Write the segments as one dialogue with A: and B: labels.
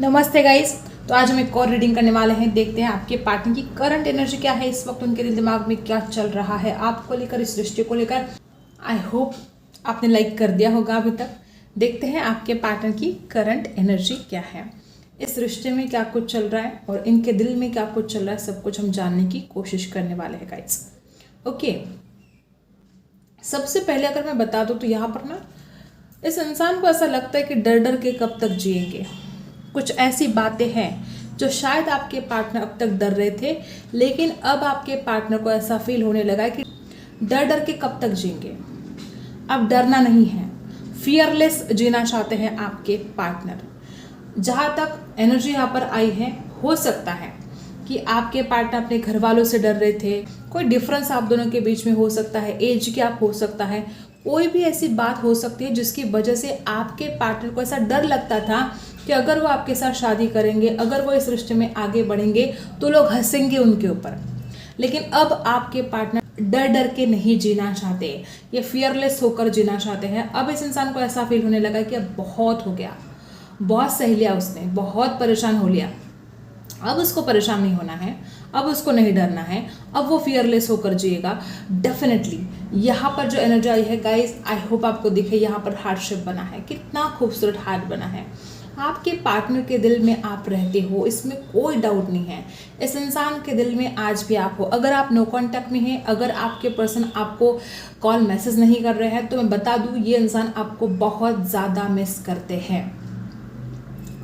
A: नमस्ते गाइस। तो आज हम एक और रीडिंग करने वाले हैं। देखते हैं आपके पार्टनर की करंट एनर्जी क्या है, इस वक्त उनके दिमाग में क्या चल रहा है आपको लेकर, इस रिश्ते को लेकर। आई होप आपने लाइक कर दिया होगा अभी तक। देखते हैं आपके पार्टनर की करंट एनर्जी क्या है, इस रिश्ते में क्या कुछ चल रहा है और इनके दिल में क्या कुछ चल रहा है, सब कुछ हम जानने की कोशिश करने वाले हैं गाइस। ओके, सबसे पहले अगर मैं बता दूं तो यहाँ पर ना इस इंसान को ऐसा लगता है कि डर डर के कब तक जिएंगे। कुछ ऐसी बातें हैं जो शायद आपके पार्टनर अब तक डर रहे थे, लेकिन अब आपके पार्टनर को ऐसा फील होने लगा है कि डर डर के कब तक जिएंगे। अब डरना नहीं है, फियरलेस जीना चाहते हैं आपके पार्टनर। जहाँ तक एनर्जी यहाँ पर आई है, हो सकता है कि आपके पार्टनर अपने घर वालों से डर रहे थे। कोई डिफरेंस आप दोनों के बीच में हो सकता है, एज गैप हो सकता है, कोई भी ऐसी बात हो सकती है जिसकी वजह से आपके पार्टनर को ऐसा डर लगता था कि अगर वो आपके साथ शादी करेंगे, अगर वो इस रिश्ते में आगे बढ़ेंगे तो लोग हंसेंगे उनके ऊपर। लेकिन अब आपके पार्टनर डर डर के नहीं जीना चाहते, ये फियरलेस होकर जीना चाहते हैं। अब इस इंसान को ऐसा फील होने लगा कि अब बहुत हो गया, बहुत सह लिया उसने, बहुत परेशान हो लिया। अब उसको परेशान नहीं होना है, अब उसको नहीं डरना है, अब वो फियरलेस होकर जिएगा। डेफिनेटली यहाँ पर जो एनर्जी आई है गाइस, आई होप आपको दिखे, यहाँ पर हार्ट शेप बना है, कितना खूबसूरत हार्ट बना है। आपके पार्टनर के दिल में आप रहते हो, इसमें कोई डाउट नहीं है। इस इंसान के दिल में आज भी आप हो। अगर आप नो कांटेक्ट में हैं, अगर आपके पर्सन आपको कॉल मैसेज नहीं कर रहे हैं, तो मैं बता दूं ये इंसान आपको बहुत ज़्यादा मिस करते हैं,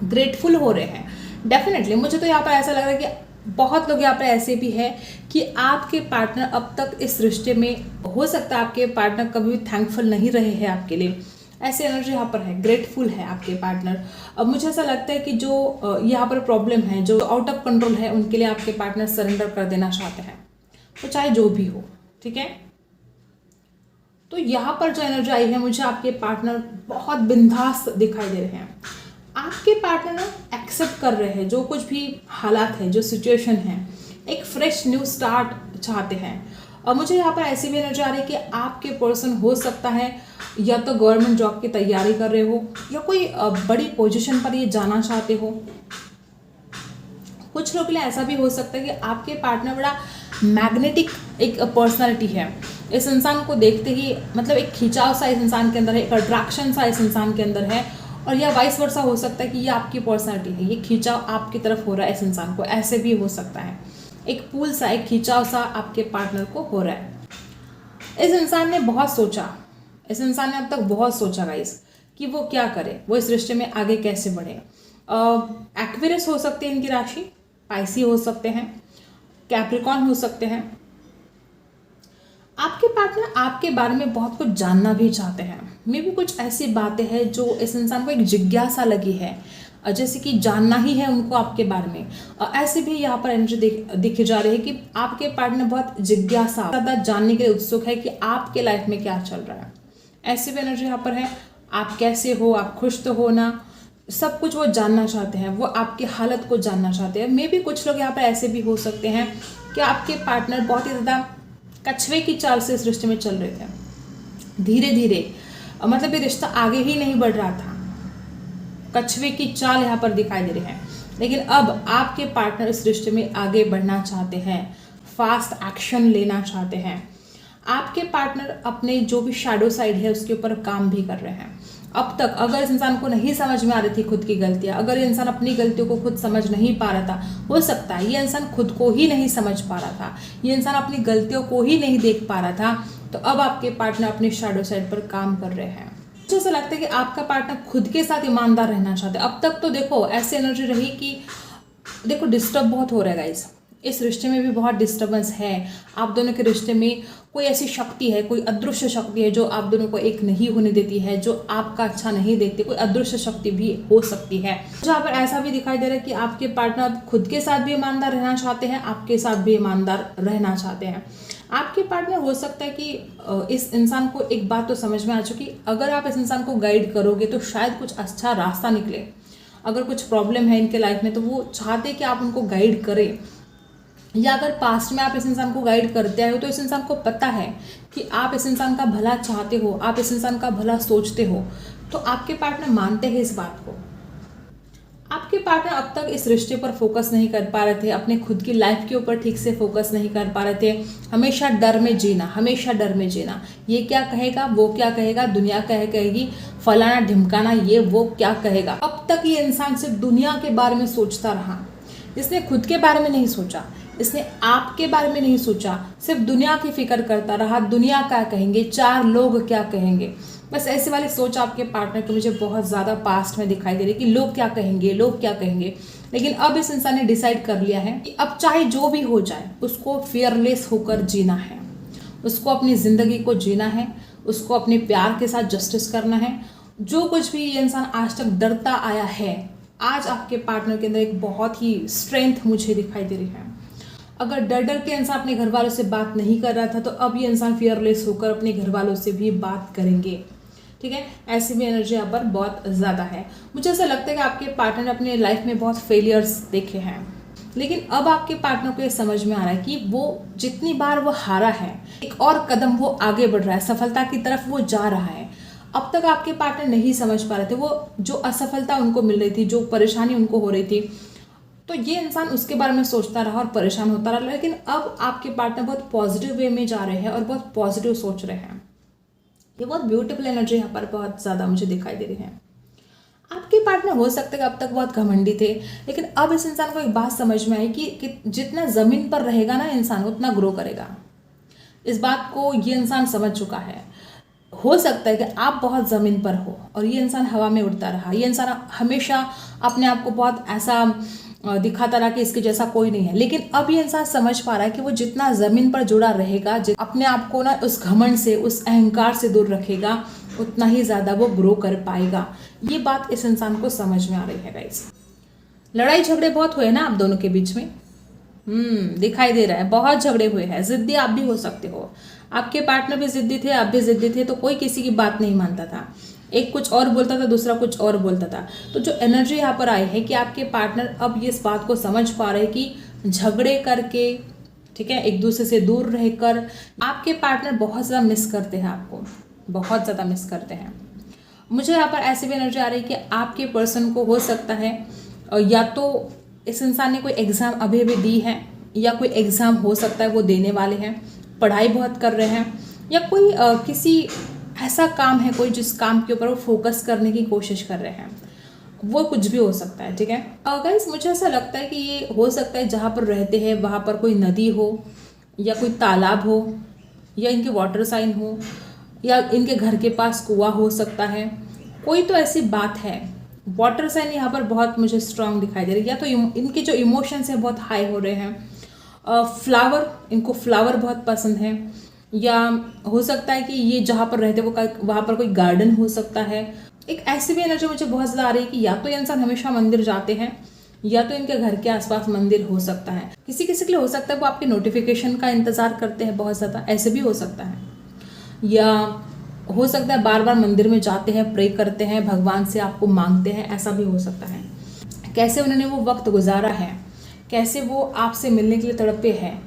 A: ग्रेटफुल हो रहे हैं। डेफिनेटली मुझे तो यहाँ पर ऐसा लग रहा है कि बहुत लोग यहाँ पर ऐसे भी है कि आपके पार्टनर अब तक इस रिश्ते में, हो सकता है आपके पार्टनर कभी भी थैंकफुल नहीं रहे हैं आपके लिए। ऐसी एनर्जी यहाँ पर है, ग्रेटफुल है आपके पार्टनर। अब मुझे ऐसा लगता है कि जो यहाँ पर प्रॉब्लम है, जो आउट ऑफ कंट्रोल है, उनके लिए आपके पार्टनर सरेंडर कर देना चाहते हैं, तो चाहे जो भी हो, ठीक है। तो यहाँ पर जो एनर्जी आई है, मुझे आपके पार्टनर बहुत बिंदास दिखाई दे रहे हैं। आपके पार्टनर ना एक्सेप्ट कर रहे हैं जो कुछ भी हालात है, जो सिचुएशन है, एक फ्रेश न्यू स्टार्ट चाहते हैं। और मुझे यहाँ पर ऐसी भी एनर्जी आ रही है कि आपके पर्सन हो सकता है या तो गवर्नमेंट जॉब की तैयारी कर रहे हो, या कोई बड़ी पोजीशन पर ये जाना चाहते हो। कुछ लोग के लिए ऐसा भी हो सकता है कि आपके पार्टनर बड़ा मैग्नेटिक एक पर्सनालिटी है। इस इंसान को देखते ही मतलब एक खिंचाव सा इस इंसान के अंदर है, एक अट्रैक्शन सा इस इंसान के अंदर है। और यह वाइस वर्सा हो सकता है कि ये आपकी पर्सनालिटी है, ये खिंचाव आपकी तरफ हो रहा है इस इंसान को, ऐसे भी हो सकता है। एक पुल सा, एक खिंचाव सा आपके पार्टनर को हो रहा है। इस इंसान ने बहुत सोचा, इस इंसान ने अब तक बहुत सोचा गाइस कि वो क्या करे, वो इस रिश्ते में आगे कैसे बढ़े। एक्वेरियस हो सकते हैं इनकी राशि, पाइसी हो सकते हैं, कैप्रिकॉर्न हो सकते हैं। आपके पार्टनर आपके बारे में बहुत कुछ जानना भी चाहते हैं। मे भी कुछ ऐसी बातें हैं जो इस इंसान को एक जिज्ञासा लगी है, जैसे कि जानना ही है उनको आपके बारे में। ऐसे भी यहाँ पर एनर्जी दिखी जा रही है कि आपके पार्टनर बहुत जिज्ञासा, ज़्यादा जानने के लिए उत्सुक है कि आपके लाइफ में क्या चल रहा है। ऐसी भी एनर्जी यहाँ पर है, आप कैसे हो, आप खुश तो हो ना, सब कुछ वो जानना चाहते हैं, वो आपकी हालत को जानना चाहते हैं। मे भी कुछ लोग यहाँ पर ऐसे भी हो सकते हैं कि आपके पार्टनर बहुत ही ज़्यादा कछुए की चाल से इस रिश्ते में चल रहे थे, धीरे धीरे, मतलब ये रिश्ता आगे ही नहीं बढ़ रहा था, कछुए की चाल यहाँ पर दिखाई दे रही है। लेकिन अब आपके पार्टनर इस रिश्ते में आगे बढ़ना चाहते हैं, फास्ट एक्शन लेना चाहते हैं। आपके पार्टनर अपने जो भी शैडो साइड है उसके ऊपर काम भी कर रहे हैं। अब तक अगर इस इंसान को नहीं समझ में आ रही थी खुद की गलतियां, अगर ये इंसान अपनी गलतियों को खुद समझ नहीं पा रहा था, हो सकता है ये इंसान खुद को ही नहीं समझ पा रहा था, ये इंसान अपनी गलतियों को ही नहीं देख पा रहा था, तो अब आपके पार्टनर अपने शैडो साइड पर काम कर रहे हैं। मुझे ऐसा लगता है कि आपका पार्टनर खुद के साथ ईमानदार रहना चाहते हैं। अब तक तो देखो ऐसी एनर्जी रही कि देखो डिस्टर्ब बहुत हो रहा है गाइस, इस रिश्ते में भी बहुत डिस्टर्बेंस है। आप दोनों के रिश्ते में कोई ऐसी शक्ति है, कोई अदृश्य शक्ति है जो आप दोनों को एक नहीं होने देती है, जो आपका अच्छा नहीं देखती। कोई अदृश्य शक्ति भी हो सकती है। जहाँ पर ऐसा भी दिखाई दे रहा है कि आपके पार्टनर खुद के साथ भी ईमानदार रहना चाहते हैं, आपके साथ भी ईमानदार रहना चाहते हैं। आपके पार्टनर हो सकता है कि इस इंसान को एक बात तो समझ में आ चुकी, अगर आप इस इंसान को गाइड करोगे तो शायद कुछ अच्छा रास्ता निकले। अगर कुछ प्रॉब्लम है इनके लाइफ में तो वो चाहते कि आप उनको गाइड करें, या अगर पास्ट में आप इस इंसान को गाइड करते आए हो तो इस इंसान को पता है कि आप इस इंसान का भला चाहते हो, आप इस इंसान का भला सोचते हो, तो आपके पार्टनर मानते हैं इस बात को। आपके पार्टनर अब तक इस रिश्ते पर फोकस नहीं कर पा रहे थे, अपने खुद की लाइफ के ऊपर ठीक से फोकस नहीं कर पा रहे थे। हमेशा डर में जीना, हमेशा डर में जीना, ये क्या कहेगा, वो क्या कहेगा, दुनिया कहेगी, फलाना ढिमकाना, ये वो क्या कहेगा। अब तक ये इंसान सिर्फ दुनिया के बारे में सोचता रहा, इसने खुद के बारे में नहीं सोचा, इसने आपके बारे में नहीं सोचा, सिर्फ दुनिया की फिक्र करता रहा। दुनिया क्या कहेंगे, चार लोग क्या कहेंगे, बस ऐसे वाली सोच आपके पार्टनर की मुझे बहुत ज़्यादा पास्ट में दिखाई दे रही कि लोग क्या कहेंगे, लोग क्या कहेंगे। लेकिन अब इस इंसान ने डिसाइड कर लिया है कि अब चाहे जो भी हो जाए उसको फियरलेस होकर जीना है, उसको अपनी ज़िंदगी को जीना है, उसको अपने प्यार के साथ जस्टिस करना है। जो कुछ भी ये इंसान आज तक डरता आया है, आज आपके पार्टनर के अंदर एक बहुत ही स्ट्रेंथ मुझे दिखाई दे रही है। अगर डर डर के इंसान अपने घर वालों से बात नहीं कर रहा था तो अब ये इंसान फियरलेस होकर अपने घर वालों से भी बात करेंगे। ठीक है, ऐसी भी एनर्जी यहाँ पर बहुत ज़्यादा है। मुझे ऐसा लगता है कि आपके पार्टनर ने अपने लाइफ में बहुत फेलियर्स देखे हैं, लेकिन अब आपके पार्टनर को ये समझ में आ रहा है कि वो जितनी बार वो हारा है, एक और कदम वो आगे बढ़ रहा है, सफलता की तरफ वो जा रहा है। अब तक आपके पार्टनर नहीं समझ पा रहे थे, वो जो असफलता उनको मिल रही थी, जो परेशानी उनको हो रही थी, तो ये इंसान उसके बारे में सोचता रहा और परेशान होता रहा। लेकिन अब आपके पार्टनर बहुत पॉजिटिव वे में जा रहे हैं और बहुत पॉजिटिव सोच रहे हैं। ये बहुत ब्यूटीफुल एनर्जी यहाँ पर बहुत ज़्यादा मुझे दिखाई दे रही है। आपके पार्टनर हो सकता है कि अब तक बहुत घमंडी थे, लेकिन अब इस इंसान को एक बात समझ में आई कि जितना ज़मीन पर रहेगा ना इंसान, उतना ग्रो करेगा। इस बात को ये इंसान समझ चुका है। हो सकता है कि आप बहुत ज़मीन पर हो और ये इंसान हवा में उड़ता रहा। ये इंसान हमेशा अपने आप को बहुत ऐसा दिखाता रहा कि इसके जैसा कोई नहीं है, लेकिन अब ये इंसान समझ पा रहा है कि वो जितना ज़मीन पर जुड़ा रहेगा, अपने आप को ना उस घमंड से, उस अहंकार से दूर रखेगा, उतना ही ज़्यादा वो ग्रो कर पाएगा। ये बात इस इंसान को समझ में आ रही है गाइस। लड़ाई झगड़े बहुत हुए ना आप दोनों के बीच में, दिखाई दे रहा है, बहुत झगड़े हुए हैं। जिद्दी आप भी हो सकते हो, आपके पार्टनर भी जिद्दी थे, आप भी जिद्दी थे, तो कोई किसी की बात नहीं मानता था। एक कुछ और बोलता था, दूसरा कुछ और बोलता था। तो जो एनर्जी यहाँ पर आई है कि आपके पार्टनर अब ये इस बात को समझ पा रहे हैं कि झगड़े करके, ठीक है, एक दूसरे से दूर रहकर आपके पार्टनर बहुत ज़्यादा मिस करते हैं, आपको बहुत ज़्यादा मिस करते हैं। मुझे यहाँ पर ऐसी भी एनर्जी आ रही है कि आपके पर्सन को हो सकता है या तो इस इंसान ने कोई एग्ज़ाम अभी अभी दी है, या कोई एग्ज़ाम हो सकता है वो देने वाले हैं, पढ़ाई बहुत कर रहे हैं, या कोई किसी ऐसा काम है, कोई जिस काम के ऊपर वो फोकस करने की कोशिश कर रहे हैं, वो कुछ भी हो सकता है। ठीक है गाइस, मुझे ऐसा लगता है कि ये हो सकता है जहाँ पर रहते हैं वहाँ पर कोई नदी हो, या कोई तालाब हो, या इनके वाटर साइन हो, या इनके घर के पास कुआं हो सकता है। कोई तो ऐसी बात है। वाटर साइन यहाँ पर बहुत मुझे स्ट्रांग दिखाई दे रही है, या तो इनके जो इमोशंस हैं बहुत हाई हो रहे हैं। फ्लावर, इनको फ्लावर बहुत पसंद है, या हो सकता है कि ये जहाँ पर रहते वो वहाँ पर कोई गार्डन हो सकता है। एक ऐसी भी एनर्जी मुझे बहुत ज़्यादा आ रही है कि या तो ये इंसान हमेशा मंदिर जाते हैं, या तो इनके घर के आसपास मंदिर हो सकता है। किसी किसी के लिए हो सकता है वो आपके नोटिफिकेशन का इंतज़ार करते हैं बहुत ज़्यादा, ऐसे भी हो सकता है। या हो सकता है बार बार मंदिर में जाते हैं, प्रे करते हैं, भगवान से आपको मांगते हैं, ऐसा भी हो सकता है। कैसे उन्होंने वो वक्त गुजारा है, कैसे वो आपसे मिलने के लिए तड़पे हैं,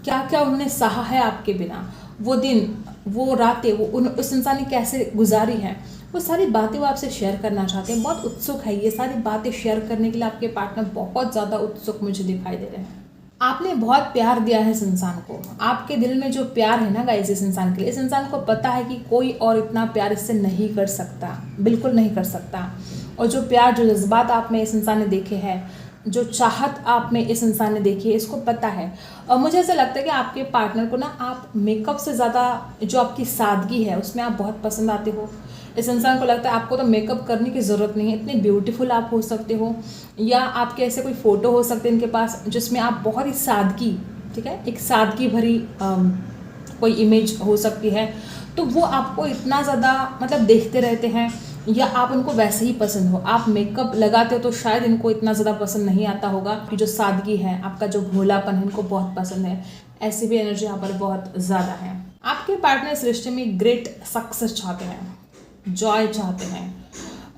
A: क्या क्या उन्होंने सहा है आपके बिना, वो दिन, वो रातें, उस इंसान ने कैसे गुजारी है, वो सारी बातें वो आपसे शेयर करना चाहते हैं। बहुत उत्सुक है ये सारी बातें शेयर करने के लिए, आपके पार्टनर बहुत ज़्यादा उत्सुक मुझे दिखाई दे रहे हैं। आपने बहुत प्यार दिया है इस इंसान को, आपके दिल में जो प्यार है ना गाइस इस इंसान के लिए, इस इंसान को पता है कि कोई और इतना प्यार इससे नहीं कर सकता, बिल्कुल नहीं कर सकता। और जो प्यार, जो जज्बात आप में इस इंसान ने देखे हैं, जो चाहत आप में इस इंसान ने देखी है, इसको पता है। और मुझे ऐसा लगता है कि आपके पार्टनर को ना आप मेकअप से ज़्यादा जो आपकी सादगी है उसमें आप बहुत पसंद आते हो। इस इंसान को लगता है आपको तो मेकअप करने की ज़रूरत नहीं है, इतने ब्यूटीफुल आप हो सकते हो। या आपके ऐसे कोई फ़ोटो हो सकते हैं इनके पास जिसमें आप बहुत ही सादगी, ठीक है, एक सादगी भरी कोई इमेज हो सकती है, तो वो आपको इतना ज़्यादा मतलब देखते रहते हैं, या आप उनको वैसे ही पसंद हो। आप मेकअप लगाते हो तो शायद इनको इतना ज़्यादा पसंद नहीं आता होगा, कि जो सादगी है, आपका जो भोलापन है, इनको बहुत पसंद है। ऐसी भी एनर्जी यहाँ पर बहुत ज़्यादा है। आपके पार्टनर इस रिश्ते में ग्रेट सक्सेस चाहते हैं, जॉय चाहते हैं,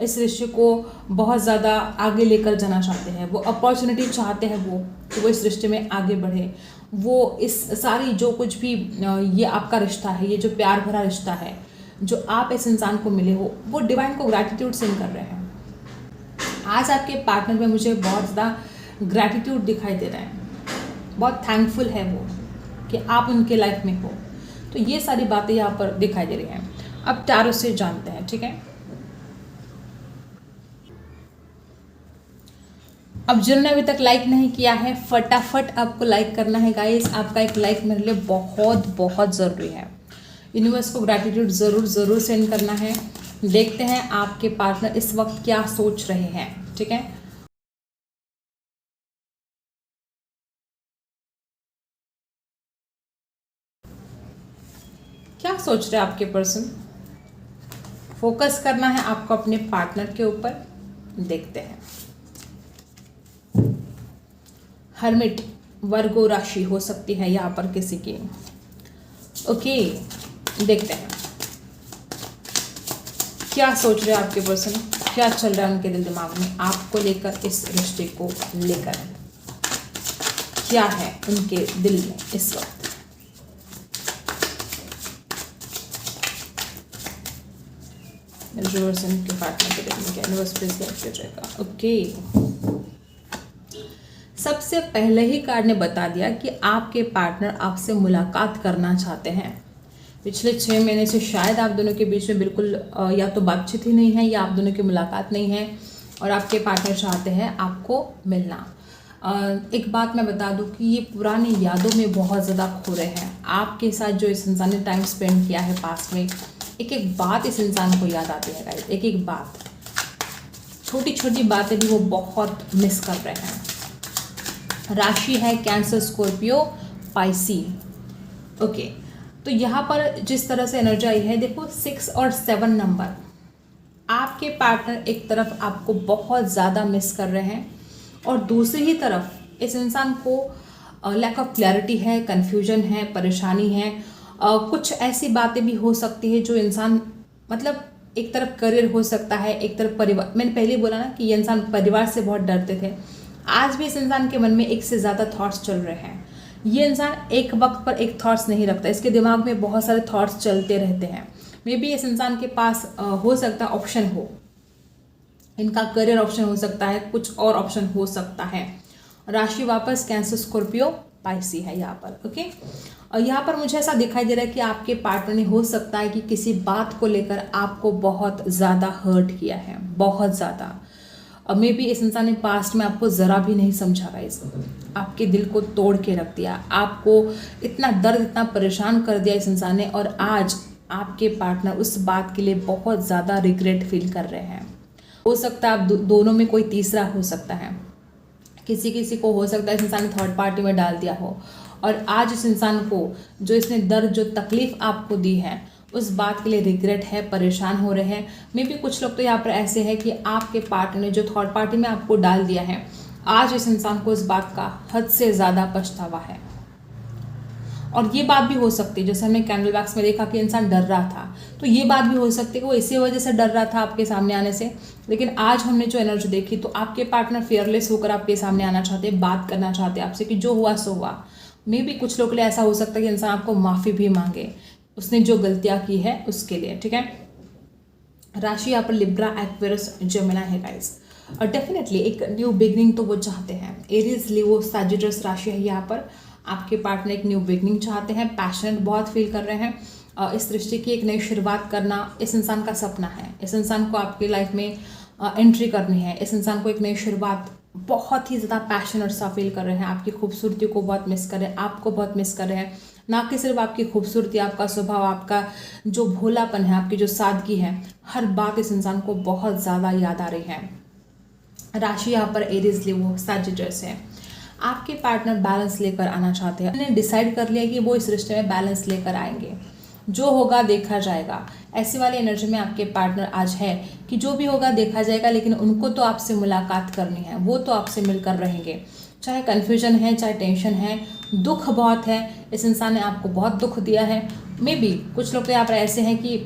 A: इस रिश्ते को बहुत ज़्यादा आगे लेकर जाना चाहते हैं। वो अपॉर्चुनिटी चाहते हैं वो कि वो इस रिश्ते में आगे बढ़े। वो इस सारी जो कुछ भी ये आपका रिश्ता है, ये जो प्यार भरा रिश्ता है जो आप इस इंसान को मिले हो, वो डिवाइन को ग्रैटिट्यूड सेंड कर रहे हैं। आज आपके पार्टनर में मुझे बहुत ज़्यादा ग्रैटिट्यूड दिखाई दे रहा है, बहुत थैंकफुल है वो कि आप उनके लाइफ में हो। तो ये सारी बातें यहाँ पर दिखाई दे रही हैं। अब टैरो से जानते हैं, ठीक है। अब जिन्होंने अभी तक लाइक नहीं किया है, फटाफट आपको लाइक करना है गाइस। आपका एक लाइक मेरे लिए बहुत बहुत ज़रूरी है। यूनिवर्स को ग्रैटिट्यूड ज़रूर सेंड करना है। देखते हैं आपके पार्टनर इस वक्त क्या सोच रहे हैं, ठीक है। क्या सोच रहे हैं आपके पर्सन? फोकस करना है आपको अपने पार्टनर के ऊपर। देखते हैं। हर्मिट, वर्गो राशि हो सकती है यहाँ पर किसी की। ओके, देखते हैं क्या सोच रहे हैं आपके पर्सन, क्या चल रहा है उनके दिल दिमाग में आपको लेकर, इस रिश्ते को लेकर क्या है उनके दिल में इस वक्त। के पार्टनर के दिल में क्या यूनिवर्स प्लीज गाइड कीजिएगा। ओके, सबसे पहले ही कार्ड ने बता दिया कि आपके पार्टनर आपसे मुलाकात करना चाहते हैं। पिछले 6 महीने से शायद आप दोनों के बीच में बिल्कुल या तो बातचीत ही नहीं है या आप दोनों की मुलाकात नहीं है, और आपके पार्टनर चाहते हैं आपको मिलना। एक बात मैं बता दूं कि ये पुरानी यादों में बहुत ज़्यादा खो रहे हैं। आपके साथ जो इस इंसान ने टाइम स्पेंड किया है पास में, एक एक बात इस इंसान को याद आती है गाइस। एक एक बात, छोटी छोटी बातें भी वो बहुत मिस कर रहे हैं। राशि है कैंसर, स्कॉर्पियो, पाइसी। ओके, तो यहाँ पर जिस तरह से एनर्जी आई है, देखो 6 और 7 नंबर, आपके पार्टनर एक तरफ आपको बहुत ज़्यादा मिस कर रहे हैं, और दूसरी ही तरफ इस इंसान को लैक ऑफ क्लैरिटी है, कन्फ्यूजन है, परेशानी है। कुछ ऐसी बातें भी हो सकती है जो इंसान, मतलब एक तरफ करियर हो सकता है, एक तरफ परिवार। मैंने पहले बोला ना कि ये इंसान परिवार से बहुत डरते थे। आज भी इस इंसान के मन में एक से ज़्यादा थॉट्स चल रहे हैं। ये इंसान एक वक्त पर एक थॉट्स नहीं रखता, इसके दिमाग में बहुत सारे थॉट्स चलते रहते हैं। मे बी इस इंसान के पास हो सकता है ऑप्शन हो, इनका करियर ऑप्शन हो सकता है, कुछ और ऑप्शन हो सकता है। राशि वापस कैंसर, स्कॉर्पियो, पाइसी है यहाँ पर। ओके, और यहाँ पर मुझे ऐसा दिखाई दे रहा है कि आपके पार्टनर ने हो सकता है कि किसी बात को लेकर आपको बहुत ज़्यादा हर्ट किया है, बहुत ज़्यादा। मे बी इस इंसान ने पास्ट में आपको ज़रा भी नहीं समझा गाइस, आपके दिल को तोड़ के रख दिया, आपको इतना दर्द, इतना परेशान कर दिया इस इंसान ने, और आज आपके पार्टनर उस बात के लिए बहुत ज़्यादा रिग्रेट फील कर रहे हैं। हो सकता है आप दोनों में कोई तीसरा हो सकता है, किसी को हो सकता है इस इंसान ने थर्ड पार्टी में डाल दिया हो, और आज इस इंसान को जो इसने दर्द, जो तकलीफ आपको दी है, उस बात के लिए रिग्रेट है, परेशान हो रहे हैं। मे बी कुछ लोग तो यहाँ पर ऐसे हैं कि आपके पार्टनर ने जो थर्ड पार्टी में आपको डाल दिया है, आज इस इंसान को इस बात का हद से ज़्यादा पछतावा है। और ये बात भी हो सकती है, जैसे हमने कैंडल वैक्स में देखा कि इंसान डर रहा था, तो ये बात भी हो सकती है कि वो इसी वजह से डर रहा था आपके सामने आने से। लेकिन आज हमने जो एनर्जी देखी, तो आपके पार्टनर फियरलेस होकर आपके सामने आना चाहते हैं, बात करना चाहते हैं आपसे कि जो हुआ सो हुआ। मे बी कुछ लोग के लिए ऐसा हो सकता है कि इंसान आपको माफ़ी भी मांगे उसने जो गलतियां की है उसके लिए, ठीक है। राशि यहाँ पर लिब्रा, एक्वेरियस, जेमिनी है गाइस, और डेफिनेटली एक न्यू बिगनिंग तो वो चाहते हैं। एरीज, लियो, सैजिटस राशि है यहाँ पर। आपके पार्टनर एक न्यू बिगनिंग चाहते हैं, पैशनेट बहुत फील कर रहे हैं। इस रिश्ते की एक नई शुरुआत करना इस इंसान का सपना है। इस इंसान को आपकी लाइफ में एंट्री करनी है। इस इंसान को एक नई शुरुआत, बहुत ही ज़्यादा पैशनेट सा फील कर रहे हैं। आपकी खूबसूरती को बहुत मिस कर रहे हैं, आपको बहुत मिस कर रहे हैं। ना कि सिर्फ आपकी खूबसूरती, आपका स्वभाव, आपका जो भोलापन है, आपकी जो सादगी है, हर बात इस इंसान को बहुत ज़्यादा याद आ रही है। राशि यहाँ पर एरीज, लियो, सैजिटस है। आपके पार्टनर बैलेंस लेकर आना चाहते हैं। उन्होंने डिसाइड कर लिया कि वो इस रिश्ते में बैलेंस लेकर आएंगे, जो होगा देखा जाएगा। ऐसी वाली एनर्जी में आपके पार्टनर आज है कि जो भी होगा देखा जाएगा, लेकिन उनको तो आपसे मुलाकात करनी है, वो तो आपसे मिलकर रहेंगे। चाहे कन्फ्यूजन है, चाहे टेंशन है, दुख बहुत है, इस इंसान ने आपको बहुत दुख दिया है। मे बी कुछ लोग तो यहाँ पर ऐसे हैं कि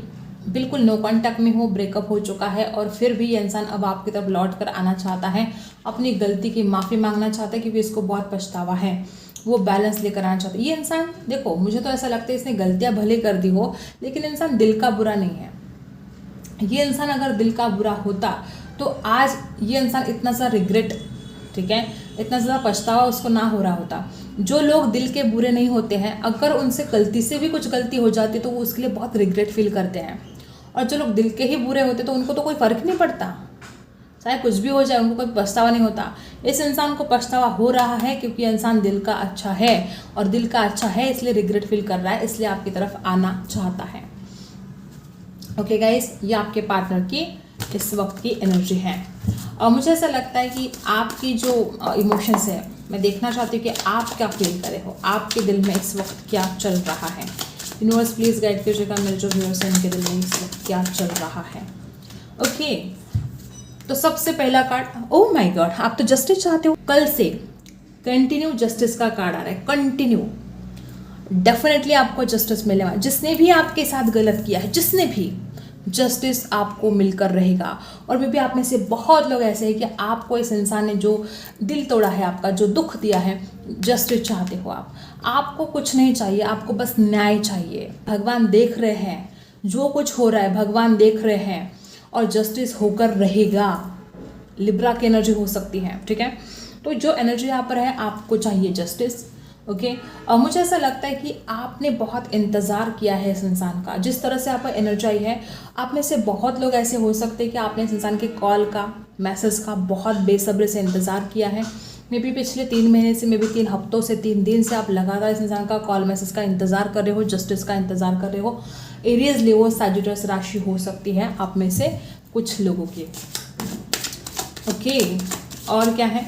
A: बिल्कुल नो कॉन्टैक्ट में हो, ब्रेकअप हो चुका है, और फिर भी ये इंसान अब आपकी तरफ लौट कर आना चाहता है, अपनी गलती की माफ़ी मांगना चाहता है, क्योंकि इसको बहुत पछतावा है, वो बैलेंस लेकर आना चाहता है। ये इंसान, देखो मुझे तो ऐसा लगता है इसने गलतियाँ भले कर दी हो, लेकिन इंसान दिल का बुरा नहीं है। ये इंसान अगर दिल का बुरा होता तो आज ये इंसान इतना सा रिग्रेट, ठीक है, इतना ज़्यादा पछतावा उसको ना हो रहा होता। जो लोग दिल के बुरे नहीं होते हैं, अगर उनसे गलती से भी कुछ गलती हो जाती तो वो उसके लिए बहुत रिग्रेट फील करते हैं। और जो लोग दिल के ही बुरे होते तो उनको तो कोई फ़र्क नहीं पड़ता, चाहे कुछ भी हो जाए, उनको कोई पछतावा नहीं होता। इस इंसान को पछतावा हो रहा है क्योंकि इंसान दिल का अच्छा है, और दिल का अच्छा है इसलिए रिग्रेट फील कर रहा है, इसलिए आपकी तरफ आना चाहता है। ओके गाइस, ये आपके पार्टनर की इस वक्त की एनर्जी है। और मुझे ऐसा लगता है कि आपकी जो इमोशंस है, मैं देखना चाहती हूँ कि आप क्या फील करे हो, आपके दिल में इस वक्त क्या चल रहा है। यूनिवर्स प्लीज़ गाइड कीजिएगा मेरे जो व्यूअर्स हैं, उनके दिल में इस वक्त क्या चल रहा है। ओके, तो सबसे पहला कार्ड, ओह माय गॉड, आप तो जस्टिस चाहते हो। कल से कंटिन्यू जस्टिस का कार्ड आ रहा है, कंटिन्यू। डेफिनेटली आपको जस्टिस मिलेगा। जिसने भी आपके साथ गलत किया है, जिसने भी, जस्टिस आपको मिलकर रहेगा। और मे भी आप में से बहुत लोग ऐसे हैं कि आपको इस इंसान ने जो दिल तोड़ा है, आपका जो दुख दिया है, जस्टिस चाहते हो आप। आपको कुछ नहीं चाहिए, आपको बस न्याय चाहिए। भगवान देख रहे हैं जो कुछ हो रहा है, भगवान देख रहे हैं और जस्टिस होकर रहेगा। लिब्रा की एनर्जी हो सकती है, ठीक है। तो जो एनर्जी यहाँ पर है, आपको चाहिए जस्टिस। ओके, और मुझे ऐसा लगता है कि आपने बहुत इंतज़ार किया है इस इंसान का। जिस तरह से आपका एनर्जी आई है, आप में से बहुत लोग ऐसे हो सकते हैं कि आपने इस इंसान के कॉल का, मैसेज का बहुत बेसब्री से इंतज़ार किया है। मे बी पिछले 3 महीने से, मे बी 3 हफ्तों से, 3 दिन से आप लगातार इस इंसान का कॉल मैसेज का इंतज़ार कर रहे हो, जस्टिस का इंतज़ार कर रहे हो। एरियस, लियो, सैजिटस राशि हो सकती है आप में से कुछ लोगों की। ओके, और क्या है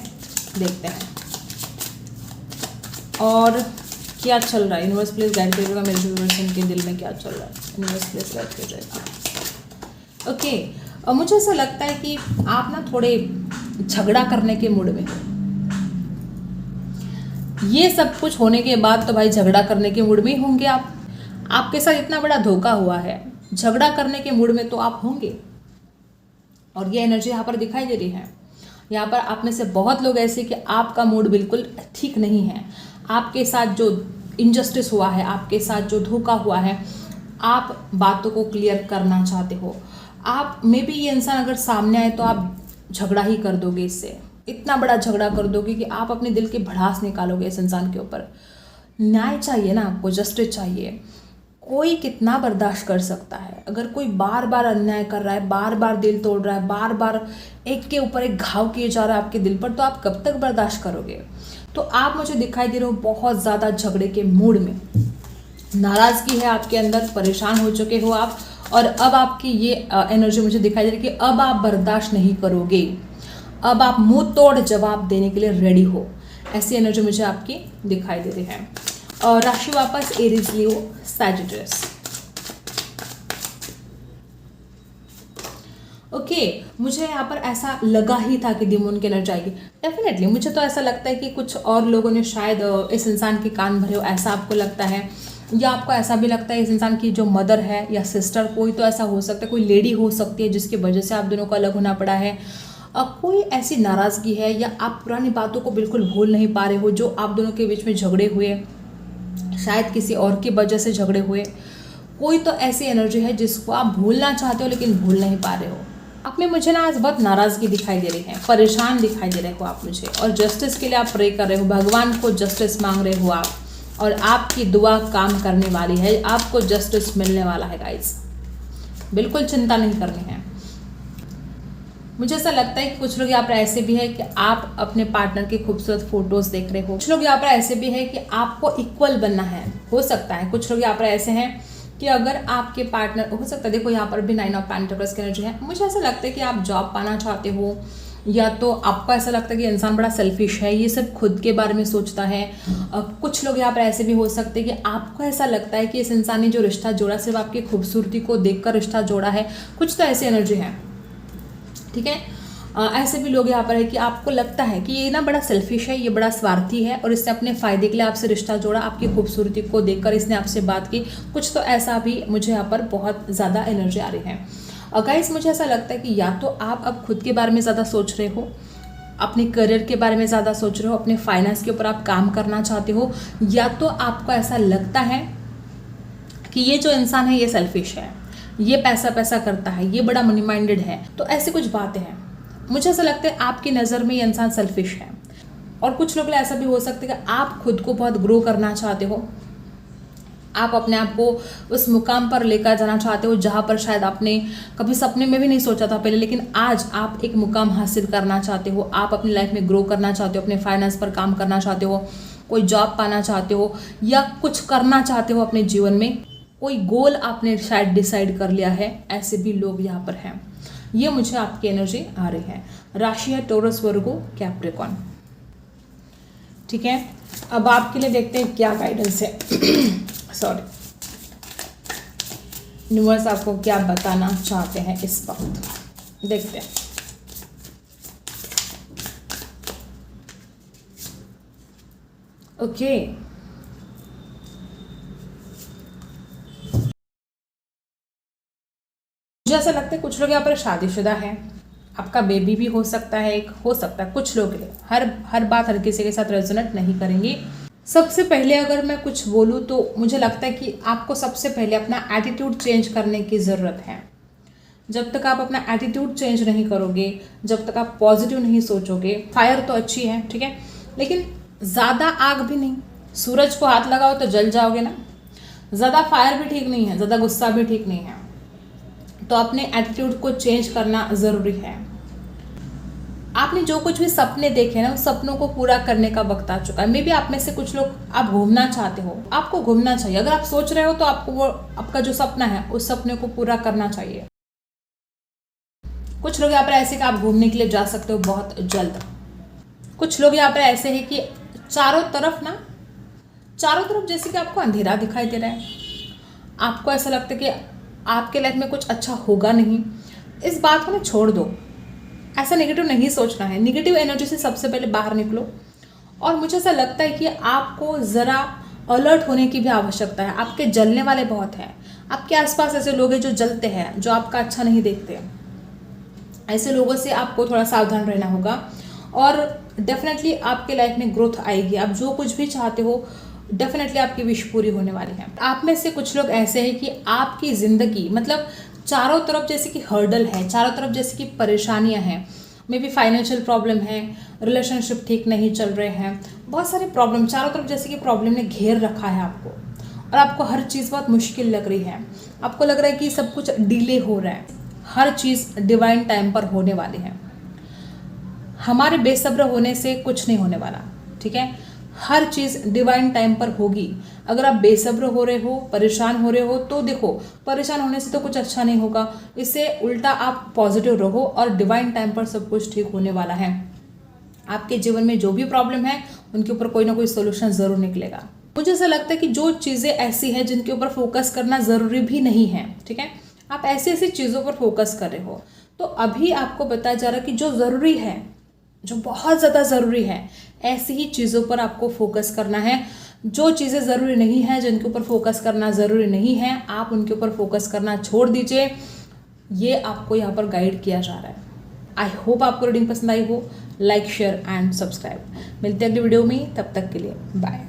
A: देखते हैं, और क्या चल रहा है। यूनिवर्स प्लीज गाइड करिएगा मेरे व्यूअर्स, इनके दिल में क्या चल रहा है। यूनिवर्स प्लीज गाइड करिएगा। ओके, और मुझे ऐसा लगता है कि आप ना थोड़े झगड़ा करने के मूड में हो। ये सब कुछ होने के बाद तो भाई झगड़ा करने के मूड में ही होंगे आप। आपके साथ इतना बड़ा धोखा हुआ है, झगड़ा करने के मूड में तो आप होंगे। और ये एनर्जी यहाँ पर दिखाई दे रही है। यहाँ पर आप में से बहुत लोग ऐसे कि आपका मूड बिल्कुल ठीक नहीं है। आपके साथ जो इनजस्टिस हुआ है, आपके साथ जो धोखा हुआ है, आप बातों को क्लियर करना चाहते हो। आप मे बी ये इंसान अगर सामने आए तो आप झगड़ा ही कर दोगे इससे, इतना बड़ा झगड़ा कर दोगे कि आप अपने दिल की भड़ास निकालोगे इस इंसान के ऊपर। न्याय चाहिए ना आपको, जस्टिस चाहिए। कोई कितना बर्दाश्त कर सकता है? अगर कोई बार बार अन्याय कर रहा है, बार बार दिल तोड़ रहा है, बार बार एक के ऊपर एक घाव किए जा रहा है आपके दिल पर, तो आप कब तक बर्दाश्त करोगे? तो आप मुझे दिखाई दे रहे हो बहुत ज़्यादा झगड़े के मूड में, नाराज़गी है आपके अंदर, परेशान हो चुके हो आप। और अब आपकी ये एनर्जी मुझे दिखाई दे रही है कि अब आप बर्दाश्त नहीं करोगे, अब आप मुंह तोड़ जवाब देने के लिए रेडी हो। ऐसी एनर्जी मुझे आपकी दिखाई दे रही है। और राशि वापस एरीज, लियो, सैजिटस। ओके, मुझे यहाँ पर ऐसा लगा ही था कि डिमोन की एनर्जी आएगी। डेफिनेटली मुझे तो ऐसा लगता है कि कुछ और लोगों ने शायद इस इंसान के कान भरे हो, ऐसा आपको लगता है। या आपको ऐसा भी लगता है इस इंसान की जो मदर है या सिस्टर, कोई तो ऐसा हो सकता है, कोई लेडी हो सकती है जिसकी वजह से आप दोनों को अलग होना पड़ा है। कोई ऐसी नाराज़गी है, या आप पुरानी बातों को बिल्कुल भूल नहीं पा रहे हो जो आप दोनों के बीच में झगड़े हुए, शायद किसी और की वजह से झगड़े हुए। कोई तो ऐसी एनर्जी है जिसको आप भूलना चाहते हो लेकिन भूल नहीं पा रहे हो। आप में मुझे ना आज बहुत नाराज़गी दिखाई दे रही है, परेशान दिखाई दे रहे हो आप मुझे। और जस्टिस के लिए आप प्रे कर रहे हो, भगवान को जस्टिस मांग रहे हो आप, और आपकी दुआ काम करने वाली है, आपको जस्टिस मिलने वाला है गाइस। बिल्कुल चिंता नहीं करनी है। मुझे ऐसा लगता है कि कुछ लोग यहाँ पर ऐसे भी है कि आप अपने पार्टनर के खूबसूरत फोटोज देख रहे हो। कुछ लोग यहाँ पर ऐसे भी है कि आपको इक्वल बनना है, हो सकता है। कुछ लोग यहाँ पर ऐसे हैं कि अगर आपके पार्टनर, हो सकता है, देखो यहाँ पर भी 9 ऑफ पेंटिकल्स की एनर्जी है। मुझे ऐसा लगता है कि आप जॉब पाना चाहते हो, या तो आपको ऐसा लगता है कि इंसान बड़ा सेल्फिश है, ये सब खुद के बारे में सोचता है। कुछ लोग यहाँ पर ऐसे भी हो सकते हैं कि आपको ऐसा लगता है कि इस इंसान ने जो रिश्ता जोड़ा सिर्फ आपकी खूबसूरती को देखकर रिश्ता जोड़ा है। कुछ तो ऐसी एनर्जी है, ठीक है। ऐसे भी लोग यहाँ पर है कि आपको लगता है कि ये ना बड़ा सेल्फिश है, ये बड़ा स्वार्थी है, और इसने अपने फ़ायदे के लिए आपसे रिश्ता जोड़ा, आपकी खूबसूरती को देखकर इसने आपसे बात की। कुछ तो ऐसा भी मुझे यहाँ पर बहुत ज़्यादा एनर्जी आ रही है। और गाइस, मुझे ऐसा लगता है कि या तो आप अब खुद के बारे में ज़्यादा सोच रहे हो, अपने करियर के बारे में ज़्यादा सोच रहे हो, अपने फाइनेंस के ऊपर आप काम करना चाहते हो, या तो आपको ऐसा लगता है कि ये जो इंसान है ये सेल्फिश है, ये पैसा पैसा करता है, ये बड़ा मनी माइंडेड है। तो ऐसी कुछ बातें हैं। मुझे ऐसा लगता है आपकी नज़र में ये इंसान सेल्फिश है। और कुछ लोग ऐसा भी हो सकता है कि आप खुद को बहुत ग्रो करना चाहते हो, आप अपने आप को उस मुकाम पर लेकर जाना चाहते हो जहाँ पर शायद आपने कभी सपने में भी नहीं सोचा था पहले, लेकिन आज आप एक मुकाम हासिल करना चाहते हो। आप अपनी लाइफ में ग्रो करना चाहते हो, अपने फाइनेंस पर काम करना चाहते हो, कोई जॉब पाना चाहते हो या कुछ करना चाहते हो अपने जीवन में, कोई गोल आपने शायद डिसाइड कर लिया है। ऐसे भी लोग यहाँ पर हैं। ये मुझे आपकी एनर्जी आ रही है। राशि है टोरस, वर्गो, कैप्रिकॉर्न। ठीक है, अब आपके लिए देखते हैं क्या गाइडेंस है। सॉरी, यूनिवर्स आपको क्या बताना चाहते हैं इस वक्त, देखते हैं। ओके, मुझे ऐसा लगता है कुछ लोग यहाँ पर शादीशुदा हैं, आपका बेबी भी हो सकता है, एक हो सकता है कुछ लोग के लिए। हर बात हर किसी के साथ रेजोनेट नहीं करेंगी। सबसे पहले अगर मैं कुछ बोलूँ तो मुझे लगता है कि आपको सबसे पहले अपना एटीट्यूड चेंज करने की ज़रूरत है। जब तक आप अपना एटीट्यूड चेंज नहीं करोगे, जब तक आप पॉजिटिव नहीं सोचोगे, फायर तो अच्छी है, ठीक है, लेकिन ज़्यादा आग भी नहीं। सूरज को हाथ लगाओ तो जल जाओगे ना। ज़्यादा फायर भी ठीक नहीं है, ज़्यादा गुस्सा भी ठीक नहीं है। तो अपने एटीट्यूड को चेंज करना ज़रूरी है। आपने जो कुछ भी सपने देखे ना, उस सपनों को पूरा करने का वक्त आ चुका है। मे बी आप में से कुछ लोग आप घूमना चाहते हो, आपको घूमना चाहिए। अगर आप सोच रहे हो तो आपको वो आपका जो सपना है उस सपने को पूरा करना चाहिए। कुछ लोग यहाँ पर ऐसे कि आप घूमने के लिए जा सकते हो बहुत जल्द। कुछ लोग यहाँ पर ऐसे हैं कि चारों तरफ जैसे कि आपको अंधेरा दिखाई दे रहा है। आपको ऐसा लगता है कि आपके लाइफ में कुछ अच्छा होगा नहीं। इस बात को ना छोड़ दो। ऐसा नेगेटिव नहीं सोचना है। नेगेटिव एनर्जी से सबसे पहले बाहर निकलो। और मुझे ऐसा लगता है कि आपको ज़रा अलर्ट होने की भी आवश्यकता है। आपके जलने वाले बहुत हैं। आपके आसपास ऐसे लोग हैं जो जलते हैं, जो आपका अच्छा नहीं देखते। ऐसे लोगों से आपको थोड़ा सावधान रहना होगा। और डेफिनेटली आपके लाइफ में ग्रोथ आएगी। आप जो कुछ भी चाहते हो डेफिनेटली आपकी विश पूरी होने वाली है। आप में से कुछ लोग ऐसे हैं कि आपकी ज़िंदगी मतलब चारों तरफ जैसे कि हर्डल है, चारों तरफ जैसे कि परेशानियां हैं। मे बी फाइनेंशियल प्रॉब्लम है, रिलेशनशिप ठीक नहीं चल रहे हैं, बहुत सारे प्रॉब्लम चारों तरफ जैसे कि प्रॉब्लम ने घेर रखा है आपको। और आपको हर चीज़ बहुत मुश्किल लग रही है। आपको लग रहा है कि सब कुछ डिले हो रहा है। हर चीज़ डिवाइन टाइम पर होने वाली है। हमारे बेसब्र होने से कुछ नहीं होने वाला, ठीक है। हर चीज़ डिवाइन टाइम पर होगी। अगर आप बेसब्र हो रहे हो, परेशान हो रहे हो, तो देखो परेशान होने से तो कुछ अच्छा नहीं होगा। इससे उल्टा आप पॉजिटिव रहो और डिवाइन टाइम पर सब कुछ ठीक होने वाला है। आपके जीवन में जो भी प्रॉब्लम है उनके ऊपर कोई ना कोई सोल्यूशन ज़रूर निकलेगा। मुझे ऐसा लगता है कि जो चीज़ें ऐसी हैं जिनके ऊपर फोकस करना ज़रूरी भी नहीं है, ठीक है, आप ऐसी ऐसी चीज़ों पर फोकस कर रहे हो। तो अभी आपको बताया जा रहा है कि जो ज़रूरी है, जो बहुत ज़्यादा ज़रूरी है, ऐसी ही चीज़ों पर आपको फोकस करना है। जो चीज़ें ज़रूरी नहीं है, जिनके ऊपर फोकस करना ज़रूरी नहीं है, आप उनके ऊपर फोकस करना छोड़ दीजिए। ये आपको यहाँ पर गाइड किया जा रहा है। आई होप आपको रीडिंग पसंद आई हो। Like, share and subscribe. मिलते हैं अगली वीडियो में, तब तक के लिए बाय।